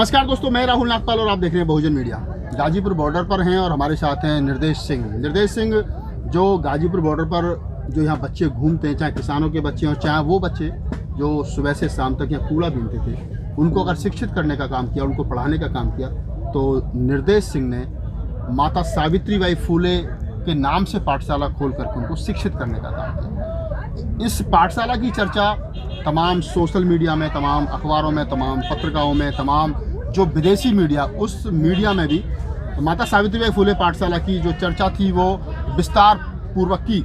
नमस्कार दोस्तों, मैं राहुल नागपाल और आप देख रहे हैं बहुजन मीडिया। गाजीपुर बॉर्डर पर हैं और हमारे साथ हैं निर्देश सिंह जो गाजीपुर बॉर्डर पर जो यहाँ बच्चे घूमते हैं, चाहे किसानों के बच्चे हों चाहे वो बच्चे जो सुबह से शाम तक यहाँ कूड़ा बीनते थे, उनको अगर शिक्षित करने का काम किया, उनको पढ़ाने का काम किया, तो निर्देश सिंह ने माता सावित्रीबाई फूले के नाम से पाठशाला खोल करके उनको शिक्षित करने का काम किया। इस पाठशाला की चर्चा तमाम सोशल मीडिया में, तमाम अखबारों में, तमाम पत्रिकाओं में, तमाम जो विदेशी मीडिया, उस मीडिया में भी माता सावित्रीबाई फूले पाठशाला की जो चर्चा थी वो विस्तार पूर्वक की।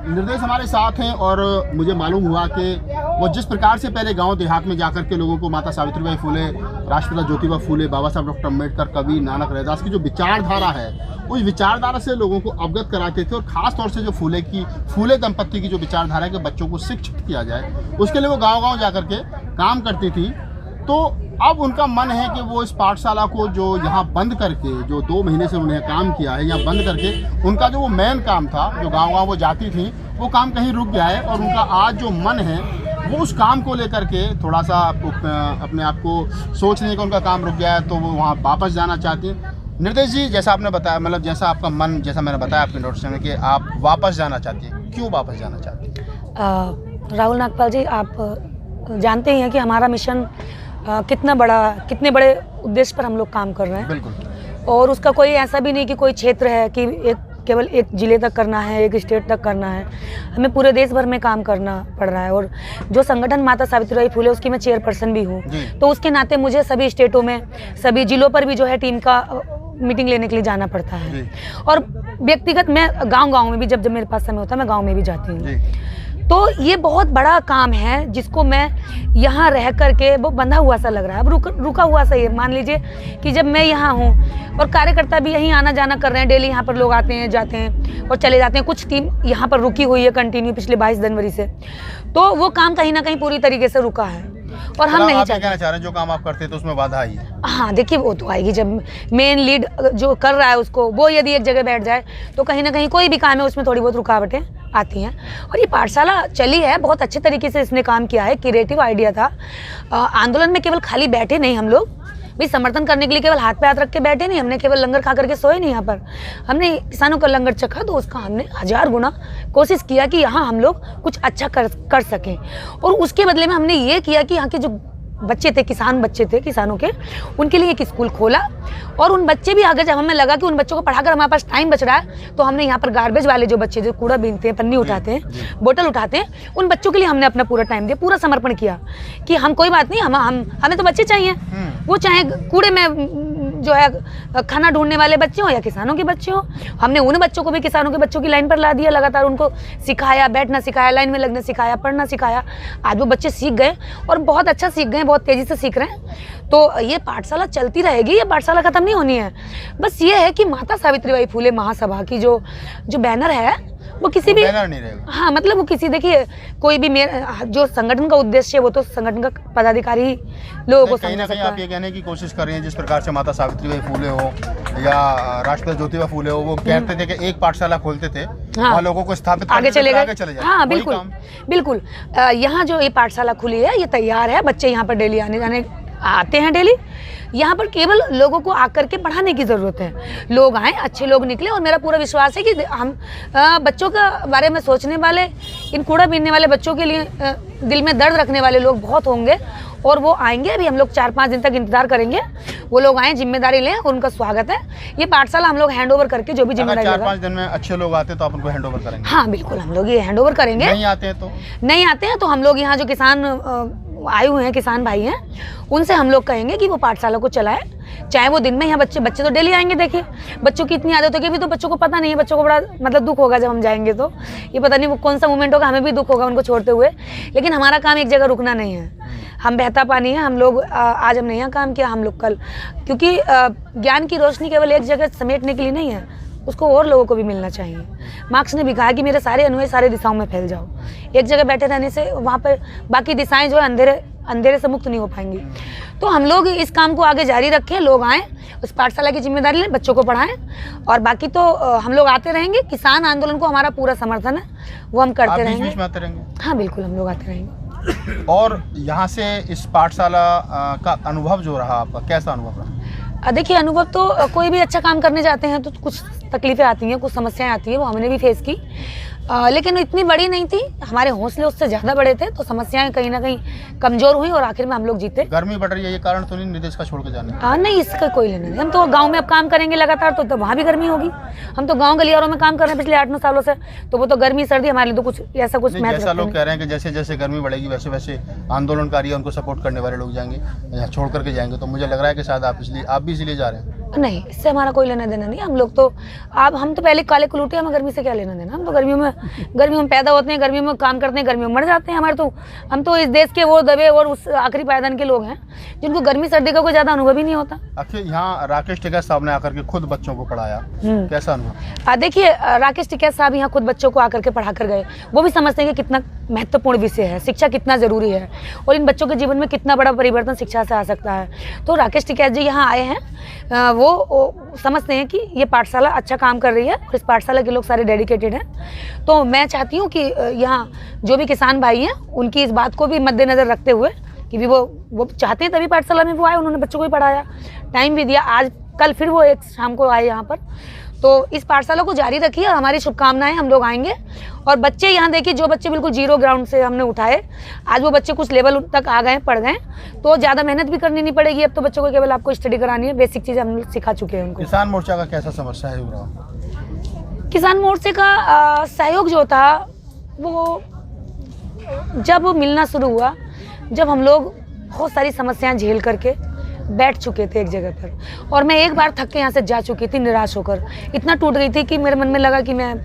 निर्देश हमारे साथ हैं और मुझे मालूम हुआ कि वो जिस प्रकार से पहले गांव देहात में जाकर के लोगों को माता सावित्रीबाई फूले, राष्ट्रपिता ज्योतिबा फूले, बाबा साहब डॉक्टर अम्बेडकर, कवि नानक रैदास की जो विचारधारा है, उस विचारधारा से लोगों को अवगत कराते थे। और ख़ास तौर से जो फूले दंपत्ति की जो विचारधारा है कि बच्चों को शिक्षित किया जाए, उसके लिए वो गाँव-गाँव जाकर के काम करती थी। तो अब उनका मन है कि वो इस पाठशाला को जो यहाँ बंद करके, जो 2 महीने से उन्हें काम किया है, यहाँ बंद करके उनका जो वो मेन काम था, जो गाँव-गाँव वो जाती थी, वो काम कहीं रुक गया है। और उनका आज जो मन है वो उस काम को लेकर के थोड़ा सा अपने आप को सोचने का उनका काम रुक गया है, तो वो वहाँ वापस जाना चाहती हैं। निर्देश जी, जैसा आपने बताया, मतलब जैसा आपका मन, जैसा मैंने बताया आपके इंट्रोडक्शन में कि आप वापस जाना चाहती हैं, क्यों वापस जाना चाहती हैं? राहुल नागपाल जी, आप जानते ही हैं कि हमारा मिशन कितने बड़े उद्देश्य पर हम लोग काम कर रहे हैं। बिल्कुल। और उसका कोई ऐसा भी नहीं कि कोई क्षेत्र है कि केवल एक ज़िले तक करना है, एक स्टेट तक करना है। हमें पूरे देश भर में काम करना पड़ रहा है। और जो संगठन माता सावित्रीबाई फूले, उसकी मैं चेयरपर्सन भी हूँ, तो उसके नाते मुझे सभी स्टेटों में, सभी जिलों पर भी जो है टीम का मीटिंग लेने के लिए जाना पड़ता है। और व्यक्तिगत मैं गाँव में भी जब मेरे पास समय होता है, मैं गाँव में भी जाती हूँ। तो ये बहुत बड़ा काम है जिसको मैं यहाँ रह करके, वो बंधा हुआ सा लग रहा है, अब रुका हुआ सा ही। मान लीजिए कि जब मैं यहाँ हूँ और कार्यकर्ता भी यहीं आना जाना कर रहे हैं, डेली यहाँ पर लोग आते हैं, जाते हैं और चले जाते हैं। कुछ टीम यहाँ पर रुकी हुई है कंटिन्यू पिछले 22 जनवरी से, तो वो काम कहीं ना कहीं पूरी तरीके से रुका है। और हम नहीं कहना चाह रहे हैं जो काम आप करते हैं तो उसमें बाधा आई है? हाँ, देखिए वो तो आएगी जब मेन लीड जो कर रहा है उसको, वो यदि एक जगह बैठ जाए तो कहीं ना कहीं कोई भी काम है उसमें थोड़ी बहुत रुकावटें आती हैं। और ये पाठशाला चली है, बहुत अच्छे तरीके से इसने काम किया है। क्रिएटिव आइडिया था। आंदोलन में केवल खाली बैठे नहीं हम लोग, भी समर्थन करने के लिए केवल हाथ पे हाथ रख के बैठे नहीं, हमने केवल लंगर खा करके सोए नहीं। यहाँ पर हमने किसानों का लंगर चखा, तो उसका हमने 1000 गुना कोशिश किया कि यहाँ हम लोग कुछ अच्छा कर सकें। और उसके बदले में हमने ये किया कि यहाँ के जो बच्चे थे, किसानों के, उनके लिए एक स्कूल खोला। और उन बच्चे भी आगे, जब हमें लगा कि उन बच्चों को पढ़ाकर हमारे पास टाइम बच रहा है, तो हमने यहाँ पर गार्बेज वाले जो बच्चे जो कूड़ा बीनते हैं, पन्नी उठाते हैं, बोतल उठाते हैं, उन बच्चों के लिए हमने अपना पूरा टाइम दिया, पूरा समर्पण किया कि हम कोई बात नहीं, हमें तो बच्चे चाहिए। वो चाहे कूड़े में जो है खाना ढूंढने वाले बच्चे हो या किसानों के बच्चे हो, हमने उन बच्चों को भी किसानों के बच्चों की लाइन पर ला दिया। लगातार उनको सिखाया, बैठना सिखाया, लाइन में लगना सिखाया, पढ़ना सिखाया। आज वो बच्चे सीख गए और बहुत अच्छा सीख गए, बहुत तेज़ी से सीख रहे हैं। तो ये पाठशाला चलती रहेगी, ये पाठशाला ख़त्म नहीं होनी है। बस ये है कि माता सावित्रीबाई फूले महासभा की जो बैनर है वो किसी भी नहीं रहेगा। हाँ, मतलब वो किसी, देखिए कोई भी जो संगठन का उद्देश्य है वो तो संगठन का पदाधिकारी लोगों को कहीं ना कहीं आप ये कहने की कोशिश कर रही हैं, जिस प्रकार से माता सावित्रीबाई फूले हो या राष्ट्रपिता ज्योतिबा फूले हो, वो कहते थे कि एक पाठशाला खोलते थे, वहाँ लोगों को स्थापित आगे चले जाए। हाँ, बिल्कुल। यहाँ जो ये पाठशाला खुली है, ये तैयार है। बच्चे यहाँ पर डेली आते हैं डेली। यहाँ पर केवल लोगों को आकर के पढ़ाने की ज़रूरत है। लोग आएँ, अच्छे लोग निकले। और मेरा पूरा विश्वास है कि हम बच्चों के बारे में सोचने वाले, इन कूड़ा बीनने वाले बच्चों के लिए दिल में दर्द रखने वाले लोग बहुत होंगे और वो आएंगे। अभी हम लोग 4-5 दिन तक इंतजार करेंगे, वो लोग आएँ, जिम्मेदारी लें, उनका स्वागत है। ये पाठशाला हम लोग हैंड ओवर करके, जो भी जिम्मेदारी 4-5 दिन में अच्छे लोग आते हैं तो आप उनको हैंड ओवर करेंगे? हाँ, बिल्कुल, हम लोग ये हैंड ओवर करेंगे। नहीं आते हैं तो हम लोग यहाँ जो किसान आए हुए हैं, किसान भाई हैं, उनसे हम लोग कहेंगे कि वो पाठशाला को चलाए। चाहे वो दिन में यहाँ बच्चे तो डेली आएंगे। देखिए बच्चों की इतनी आदत होगी, अभी तो बच्चों को पता नहीं है। बच्चों को बड़ा मतलब दुख होगा जब हम जाएंगे, तो ये पता नहीं वो कौन सा मोमेंट होगा, हमें भी दुख होगा उनको छोड़ते हुए। लेकिन हमारा काम एक जगह रुकना नहीं है। हम बहता पानी है। हम लोग आज हमने यहाँ काम किया, हम लोग कल, क्योंकि ज्ञान की रोशनी केवल एक जगह समेटने के लिए नहीं है, उसको और लोगों को भी मिलना चाहिए। मार्क्स ने भी कहा कि मेरे सारे अनुयायी सारे दिशाओं में फैल जाओ। एक जगह बैठे रहने से वहाँ पर बाकी दिशाएं जो है अंधेरे से मुक्त नहीं हो पाएंगी। तो हम लोग इस काम को आगे जारी रखें, लोग आएँ, उस पाठशाला की जिम्मेदारी लें, बच्चों को पढ़ाएं। और बाकी तो हम लोग आते रहेंगे। किसान आंदोलन को हमारा पूरा समर्थन है, वो हम करते रहेंगे। बीच में आते रहेंगे? हाँ, बिल्कुल, हम लोग आते रहेंगे। और यहाँ से इस पाठशाला का अनुभव जो रहा आपका, कैसा अनुभव रहा? देखिए, अनुभव तो कोई भी अच्छा काम करने जाते हैं तो कुछ तकलीफ़ें आती हैं, कुछ समस्याएं आती हैं, वो हमने भी फेस की। लेकिन इतनी बड़ी नहीं थी, हमारे हौसले उससे ज़्यादा बड़े थे, तो समस्याएं कहीं ना कहीं कमज़ोर हुई और आखिर में हम लोग जीते। गर्मी बढ़ रही है, ये कारण तो नहीं निर्देश का छोड़ के जाने? नहीं, इसका कोई लेना नहीं। हम तो गांव में अब काम करेंगे लगातार, तो वहाँ भी गर्मी होगी। हम तो गांव गलियारों में काम कर रहे हैं पिछले 8-9 सालों से, तो वो तो गर्मी सर्दी हमारे लिए तो कुछ ऐसा कुछ महत्व जैसा लोग कह रहे हैं कि जैसे जैसे गर्मी बढ़ेगी वैसे वैसे आंदोलनकारी उनको सपोर्ट करने वाले लोग जाएंगे, यहाँ छोड़ करके जाएंगे, तो मुझे लग रहा है कि शायद आप भी इसलिए जा रहे हैं। नहीं, इससे हमारा कोई लेना देना नहीं। हम लोग तो हम तो पहले काले कुलूटे, हमें गर्मी से क्या लेना देना। हम तो गर्मियों में पैदा होते हैं, गर्मियों में काम करते हैं, गर्मियों में मर जाते हैं। हम तो इस देश के वो दबे और उस आखिरी पायदान के लोग हैं जिनको गर्मी सर्दी का कोई ज़्यादा अनुभव ही नहीं होता। आखिर यहाँ राकेश टिकैत साहब ने आकर के खुद बच्चों को पढ़ाया, कैसा अनुभव? देखिए, राकेश टिकैत साहब यहाँ खुद बच्चों को आकर के पढ़ा कर गए। वो भी समझते हैं कि कितना महत्वपूर्ण विषय है, शिक्षा कितना ज़रूरी है और इन बच्चों के जीवन में कितना बड़ा परिवर्तन शिक्षा से आ सकता है। तो राकेश टिकैत जी यहाँ आए हैं, वो समझते हैं कि ये पाठशाला अच्छा काम कर रही है और इस पाठशाला के लोग सारे डेडिकेटेड हैं। तो मैं चाहती हूँ कि यहाँ जो भी किसान भाई हैं उनकी इस बात को भी मद्देनज़र रखते हुए कि भी वो चाहते हैं तभी पाठशाला में वो आए, उन्होंने बच्चों को ही पढ़ाया, टाइम भी दिया। आज कल फिर वो एक शाम को आए यहाँ पर। तो इस पाठशाला को जारी रखिए और हमारी शुभकामनाएं। हम लोग आएंगे और बच्चे यहाँ देखिए, जो बच्चे बिल्कुल जीरो ग्राउंड से हमने उठाए, आज वो बच्चे कुछ लेवल तक आ गए, पढ़ गए, तो ज़्यादा मेहनत भी करनी नहीं पड़ेगी। अब तो बच्चों को केवल आपको स्टडी करानी है, बेसिक चीज़ें हम सिखा चुके हैं उनको। किसान मोर्चा का कैसा समस्या है? किसान मोर्चे का सहयोग जो था वो जब मिलना शुरू हुआ, जब हम लोग बहुत सारी समस्याएं झेल करके बैठ चुके थे एक जगह पर, और मैं एक बार थक के यहाँ से जा चुकी थी, निराश होकर इतना टूट गई थी कि मेरे मन में लगा कि मैं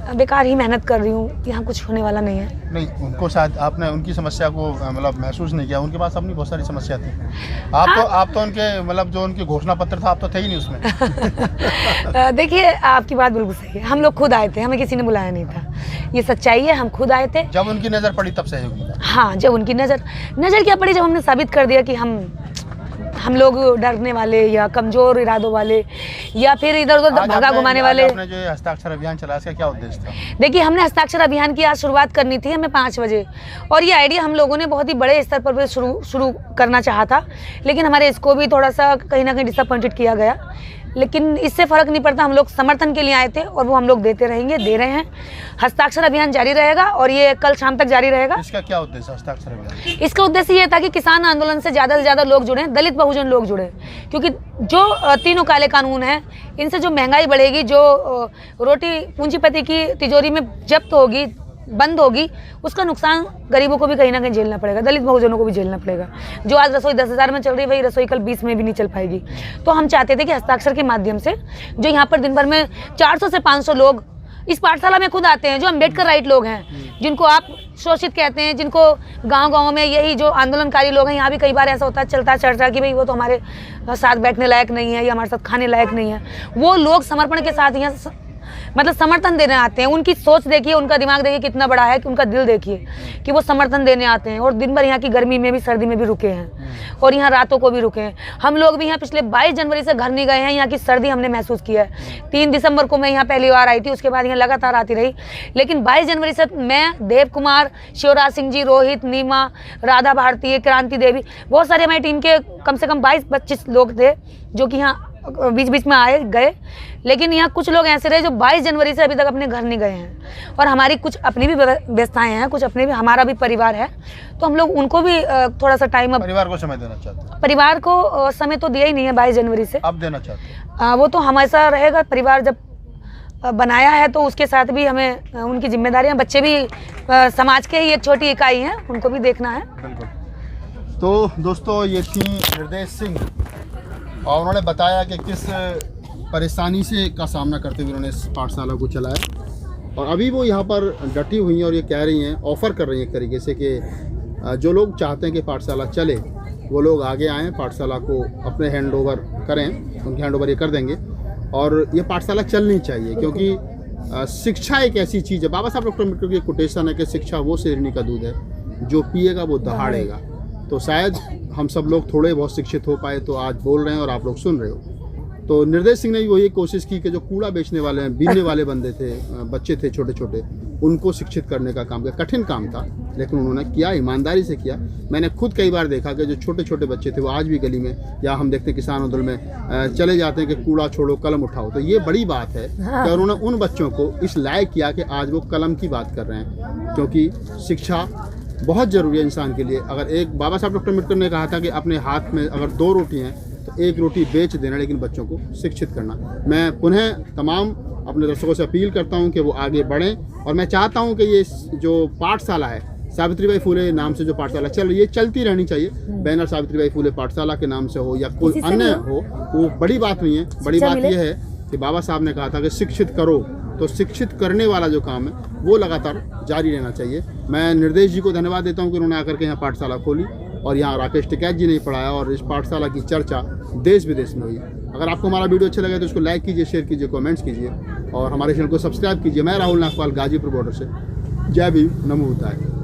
बेकार ही मेहनत कर रही हूँ, यहाँ कुछ होने वाला नहीं है। नहीं, उनको शायद आपने उनकी समस्या को मतलब महसूस नहीं किया, उनके पास अपनी बहुत सारी समस्या थी। आप तो उनके मतलब जो उनके घोषणा पत्र था, आप तो थे ही नहीं उसमें। देखिए, आपकी बात बिल्कुल सही है। हम लोग खुद आए थे, हमें किसी ने बुलाया नहीं था, ये सच्चाई है। हम खुद आए थे। जब उनकी नज़र पड़ी तब सहयोग मिला? हाँ, जब उनकी नज़र क्या पड़ी, जब हमने साबित कर दिया कि हम लोग डरने वाले या कमज़ोर इरादों वाले या फिर इधर उधर भगा घुमाने वाले। आपने जो हस्ताक्षर अभियान चलाया, इसका क्या उद्देश्य था? देखिए, हमने हस्ताक्षर अभियान की आज शुरुआत करनी थी हमें 5 बजे, और ये आइडिया हम लोगों ने बहुत ही बड़े स्तर पर शुरू करना चाहा था, लेकिन हमारे इसको भी थोड़ा सा कहीं ना कहीं डिसअपॉइंटेड किया गया। लेकिन इससे फ़र्क नहीं पड़ता, हम लोग समर्थन के लिए आए थे और वो हम लोग देते रहेंगे, दे रहे हैं। हस्ताक्षर अभियान जारी रहेगा और ये कल शाम तक जारी रहेगा। इसका क्या उद्देश्य हस्ताक्षर अभियान? इसका उद्देश्य ये था कि किसान आंदोलन से ज़्यादा लोग जुड़े, दलित बहुजन लोग जुड़े, क्योंकि जो तीनों काले कानून हैं, इनसे जो महंगाई बढ़ेगी, जो रोटी पूंजीपति की तिजोरी में जब्त होगी, बंद होगी, उसका नुकसान गरीबों को भी कहीं ना कहीं झेलना पड़ेगा, दलित बहुजनों को भी झेलना पड़ेगा। जो आज रसोई 10,000 में चल रही है, वही रसोई कल 20 में भी नहीं चल पाएगी। तो हम चाहते थे कि हस्ताक्षर के माध्यम से जो यहाँ पर दिन भर में 400 से 500 लोग इस पाठशाला में खुद आते हैं, जो अम्बेडकर राइट लोग हैं, जिनको आप शोषित कहते हैं, जिनको गांव में यही जो आंदोलनकारी लोग हैं, यहाँ भी कई बार ऐसा होता है, चलता है चर्चा कि भाई वो तो हमारे साथ बैठने लायक नहीं है या हमारे साथ खाने लायक नहीं है। वो लोग समर्पण के साथ यहाँ मतलब समर्थन देने आते हैं। उनकी सोच देखिए, उनका दिमाग देखिए कितना बड़ा है, कि उनका दिल देखिए कि वो समर्थन देने आते हैं और दिन भर यहाँ की गर्मी में भी सर्दी में भी रुके हैं और यहाँ रातों को भी रुके हैं। हम लोग भी यहाँ पिछले 22 जनवरी से घर नहीं गए हैं, यहाँ की सर्दी हमने महसूस किया है। 3 दिसंबर को मैं यहाँ पहली बार आई थी, उसके बाद यहाँ लगातार आती रही, लेकिन 22 जनवरी से मैं, देव कुमार, शिवराज सिंह जी, रोहित, नीमा, राधा भारती, क्रांति देवी, बहुत सारे हमारी टीम के कम से कम 22-25 लोग थे जो कि यहाँ बीच में आए गए। लेकिन यहाँ कुछ लोग ऐसे रहे जो 22 जनवरी से अभी तक अपने घर नहीं गए हैं, और हमारी कुछ अपनी भी व्यवस्थाएं हैं, कुछ अपने भी, हमारा भी परिवार है, तो हम लोग उनको भी थोड़ा सा टाइम, परिवार को समय देना चाहते हैं। परिवार को समय तो दिया ही नहीं है 22 जनवरी से, अब देना चाहते हैं। वो तो हमेशा रहेगा। परिवार जब बनाया है तो उसके साथ भी हमें उनकी जिम्मेदारियाँ, बच्चे भी समाज के ही एक छोटी इकाई हैं, उनको भी देखना है। बिल्कुल। तो दोस्तों, ये थी निर्देश सिंह और उन्होंने बताया कि किस परेशानी से का सामना करते हुए उन्होंने इस पाठशाला को चलाया, और अभी वो यहाँ पर डटी हुई हैं और ये कह रही हैं, ऑफ़र कर रही हैं एक तरीके से कि जो लोग चाहते हैं कि पाठशाला चले वो लोग आगे आएँ, पाठशाला को अपने हैंड ओवर करें, उनके हैंड ओवर ये कर देंगे और ये पाठशाला चलनी चाहिए, क्योंकि शिक्षा एक ऐसी चीज़ है। बाबा साहब डॉक्टर अम्बेडकर की कोटेशन है कि शिक्षा वो शेरनी का दूध है, जो पिएगा वो दहाड़ेगा। तो शायद हम सब लोग थोड़े बहुत शिक्षित हो पाए तो आज बोल रहे हैं और आप लोग सुन रहे हो। तो निर्देश सिंह ने भी वही कोशिश की कि जो कूड़ा बेचने वाले, बीनने वाले बंदे थे, बच्चे थे छोटे छोटे, उनको शिक्षित करने का काम किया। कठिन काम था, लेकिन उन्होंने किया, ईमानदारी से किया। मैंने खुद कई बार देखा कि जो छोटे छोटे बच्चे थे वो आज भी गली में, या हम देखते हैं किसान दल में चले जाते हैं कि कूड़ा छोड़ो कलम उठाओ। तो ये बड़ी बात है कि उन्होंने उन बच्चों को इस लायक किया कि आज वो कलम की बात कर रहे हैं, क्योंकि शिक्षा बहुत ज़रूरी है इंसान के लिए। अगर एक बाबा साहब डॉक्टर अम्बेडकर ने कहा था कि अपने हाथ में अगर 2 रोटी हैं तो 1 रोटी बेच देना, लेकिन बच्चों को शिक्षित करना। मैं पुनः तमाम अपने दर्शकों से अपील करता हूं कि वो आगे बढ़ें, और मैं चाहता हूं कि ये जो पाठशाला है, सावित्रीबाई फुले नाम से जो पाठशाला ये चलती रहनी चाहिए। बैनर सावित्रीबाई फुले पाठशाला के नाम से हो या कोई अन्य हो, वो बड़ी बात नहीं है। बड़ी बात यह है कि बाबा साहब ने कहा था कि शिक्षित करो, तो शिक्षित करने वाला जो काम है वो लगातार जारी रहना चाहिए। मैं निर्देश जी को धन्यवाद देता हूं कि उन्होंने आकर के यहाँ पाठशाला खोली, और यहाँ राकेश टिकैत जी ने पढ़ाया, और इस पाठशाला की चर्चा देश विदेश में हुई। अगर आपको हमारा वीडियो अच्छा लगे तो इसको लाइक कीजिए, शेयर कीजिए, कमेंट्स कीजिए, और हमारे चैनल को सब्सक्राइब कीजिए। मैं राहुल नागपाल, गाजीपुर बॉर्डर से। जय भीम, नमो बुद्धाय।